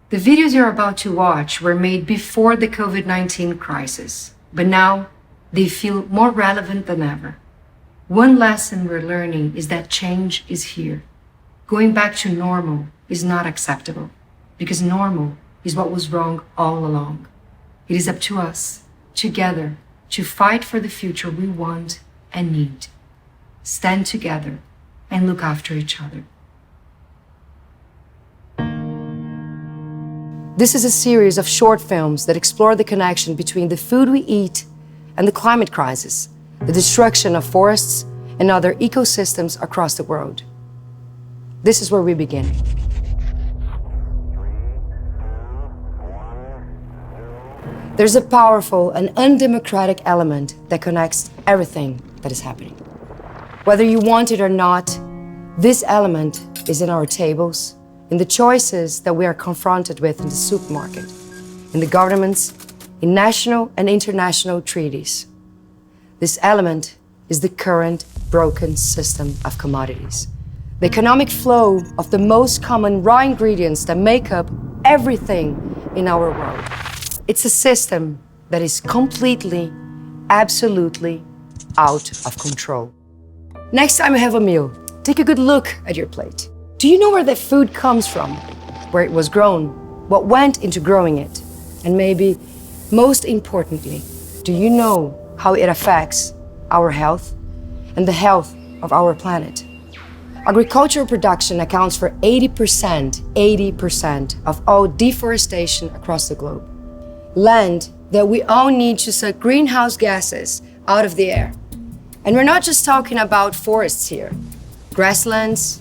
The videos you're about to watch were made before the COVID-19 crisis, but now they feel more relevant than ever. One lesson we're learning is that change is here. Going back to normal is not acceptable, because normal is what was wrong all along. It is up to us, together, to fight for the future we want and need. Stand together and look after each other. This is a series of short films that explore the connection between the food we eat and the climate crisis, the destruction of forests and other ecosystems across the world. This is where we begin. There's a powerful and undemocratic element that connects everything that is happening. Whether you want it or not, this element is in our tables, in the choices that we are confronted with in the supermarket, in the governments, in national and international treaties. This element is the current broken system of commodities. The economic flow of the most common raw ingredients that make up everything in our world. It's a system that is completely, absolutely out of control. Next time you have a meal, take a good look at your plate. Do you know where that food comes from? Where it was grown? What went into growing it? And maybe, most importantly, do you know how it affects our health and the health of our planet? Agricultural production accounts for 80% of all deforestation across the globe. Land that we all need to suck greenhouse gases out of the air. And we're not just talking about forests here. Grasslands,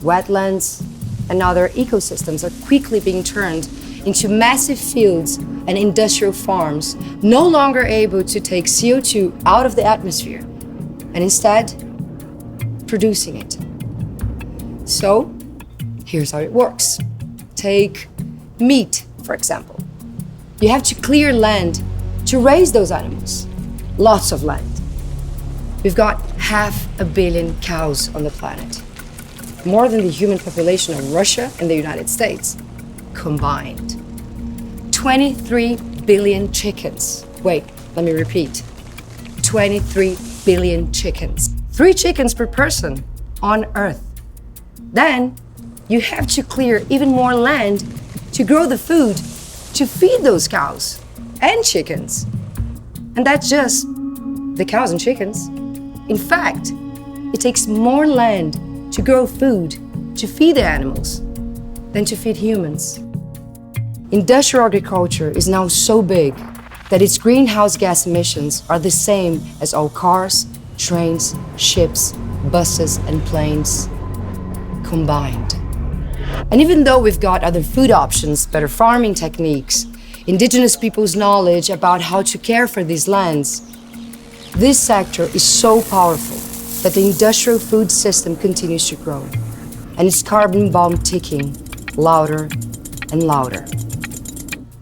wetlands, and other ecosystems are quickly being turned into massive fields and industrial farms, no longer able to take CO2 out of the atmosphere, and instead, producing it. So, here's how it works. Take meat, for example. You have to clear land to raise those animals. Lots of land. We've got 500 million cows on the planet. More than the human population of Russia and the United States combined. 23 billion chickens. Wait, let me repeat. 23 billion chickens. 3 chickens per person on Earth. Then you have to clear even more land to grow the food to feed those cows and chickens. And that's just the cows and chickens. In fact, it takes more land to grow food to feed the animals than to feed humans. Industrial agriculture is now so big that its greenhouse gas emissions are the same as all cars, trains, ships, buses, and planes combined. And even though we've got other food options, better farming techniques, Indigenous peoples' knowledge about how to care for these lands, this sector is so powerful that the industrial food system continues to grow, and its carbon bomb ticking louder and louder.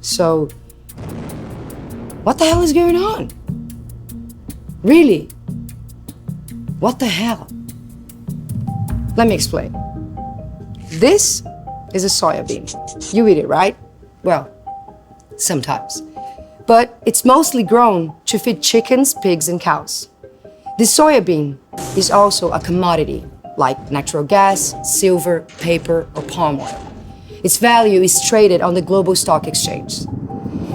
So, what the hell is going on? Really? What the hell? Let me explain. This is a soya bean. You eat it, right? Well, sometimes. But it's mostly grown to feed chickens, pigs, and cows. This soya bean is also a commodity, like natural gas, silver, paper, or palm oil. Its value is traded on the global stock exchange.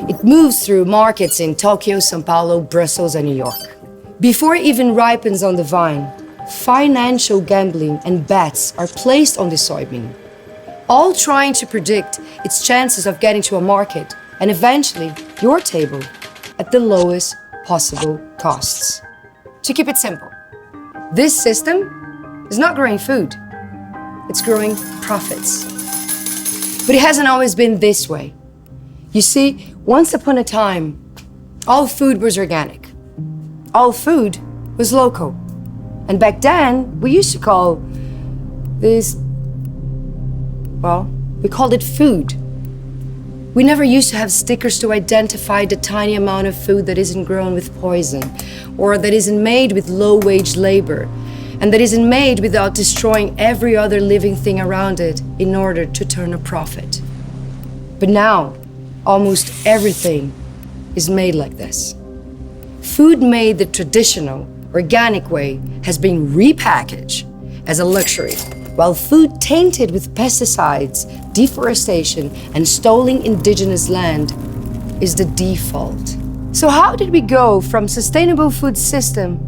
It moves through markets in Tokyo, São Paulo, Brussels, and New York. Before it even ripens on the vine, financial gambling and bets are placed on the soybean, all trying to predict its chances of getting to a market and eventually your table at the lowest possible costs. To keep it simple, this system is not growing food, it's growing profits. But it hasn't always been this way. You see, once upon a time, all food was organic. All food was local. And back then, we used to call this, well, we called it food. We never used to have stickers to identify the tiny amount of food that isn't grown with poison, or that isn't made with low-wage labor, and that isn't made without destroying every other living thing around it in order to turn a profit. But now, almost everything is made like this. Food made the traditional, organic way has been repackaged as a luxury, while food tainted with pesticides, deforestation, and stolen indigenous land is the default. So how did we go from sustainable food system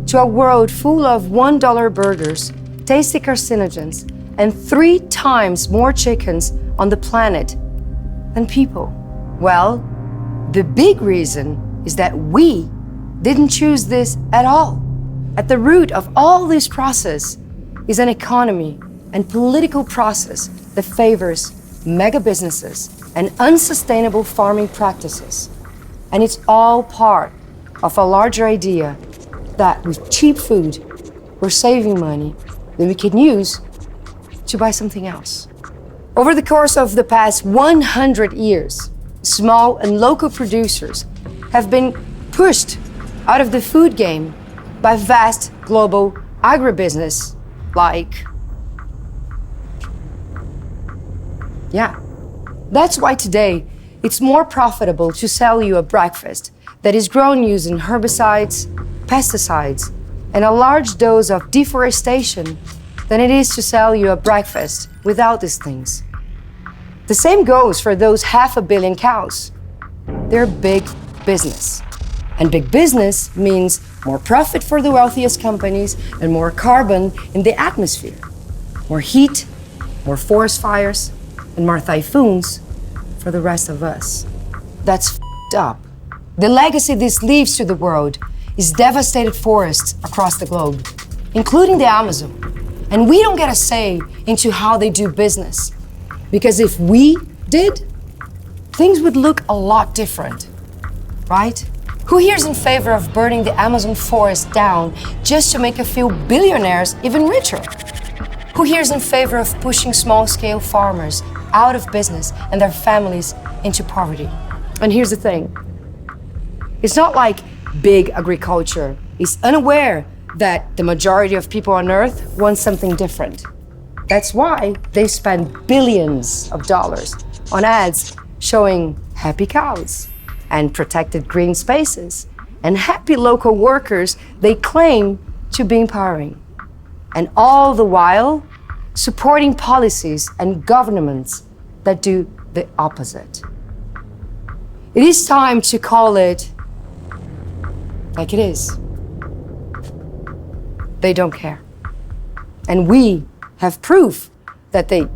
to a world full of $1 burgers, tasty carcinogens, and 3 times more chickens on the planet than people? Well, the big reason is that we didn't choose this at all. At the root of all this process is an economy and political process that favors mega businesses and unsustainable farming practices. And it's all part of a larger idea that with cheap food, we're saving money that we can use to buy something else. Over the course of the past 100 years, small and local producers have been pushed out of the food game by vast global agribusiness like, That's why today it's more profitable to sell you a breakfast that is grown using herbicides, pesticides, and a large dose of deforestation than it is to sell you a breakfast without these things. The same goes for those 500 million cows. They're big business. And big business means more profit for the wealthiest companies and more carbon in the atmosphere. More heat, more forest fires, and more typhoons for the rest of us. That's f***ed up. The legacy this leaves to the world is devastated forests across the globe, including the Amazon. And we don't get a say into how they do business. Because if we did, things would look a lot different, right? Who here is in favor of burning the Amazon forest down just to make a few billionaires even richer? Who here is in favor of pushing small-scale farmers out of business and their families into poverty? And here's the thing. It's not like big agriculture is unaware that the majority of people on Earth want something different. That's why they spend billions of dollars on ads showing happy cows and protected green spaces and happy local workers they claim to be empowering. And all the while, supporting policies and governments that do the opposite. It is time to call it like it is. They don't care. And we have proof that they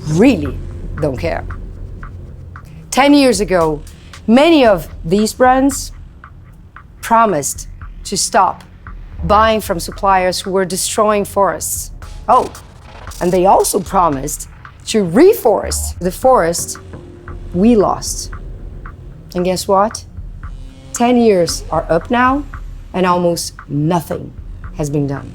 really don't care. 10 years ago, many of these brands promised to stop buying from suppliers who were destroying forests. Oh, and they also promised to reforest the forest we lost. And guess what? 10 years are up now, and almost nothing has been done.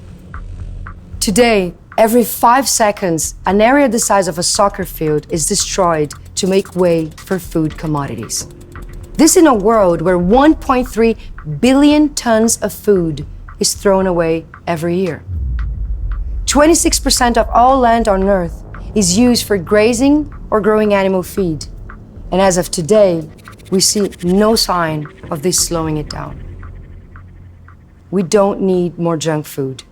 Today, every 5 seconds, an area the size of a soccer field is destroyed to make way for food commodities. This in a world where 1.3 billion tons of food is thrown away every year. 26% of all land on Earth is used for grazing or growing animal feed. And as of today, we see no sign of this slowing it down. We don't need more junk food.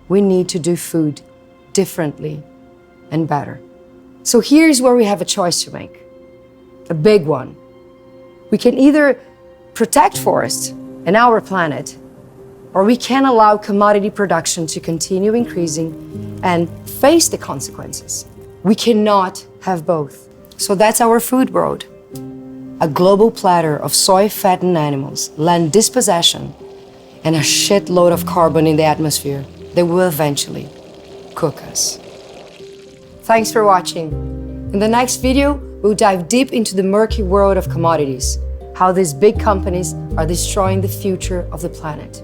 We need to do food differently and better. So here's where we have a choice to make, a big one. We can either protect forests and our planet, or we can allow commodity production to continue increasing and face the consequences. We cannot have both. So that's our food world. A global platter of soy-fattened animals, land dispossession, and a shitload of carbon in the atmosphere that will eventually cook us. Thanks for watching. In the next video, we'll dive deep into the murky world of commodities, how these big companies are destroying the future of the planet.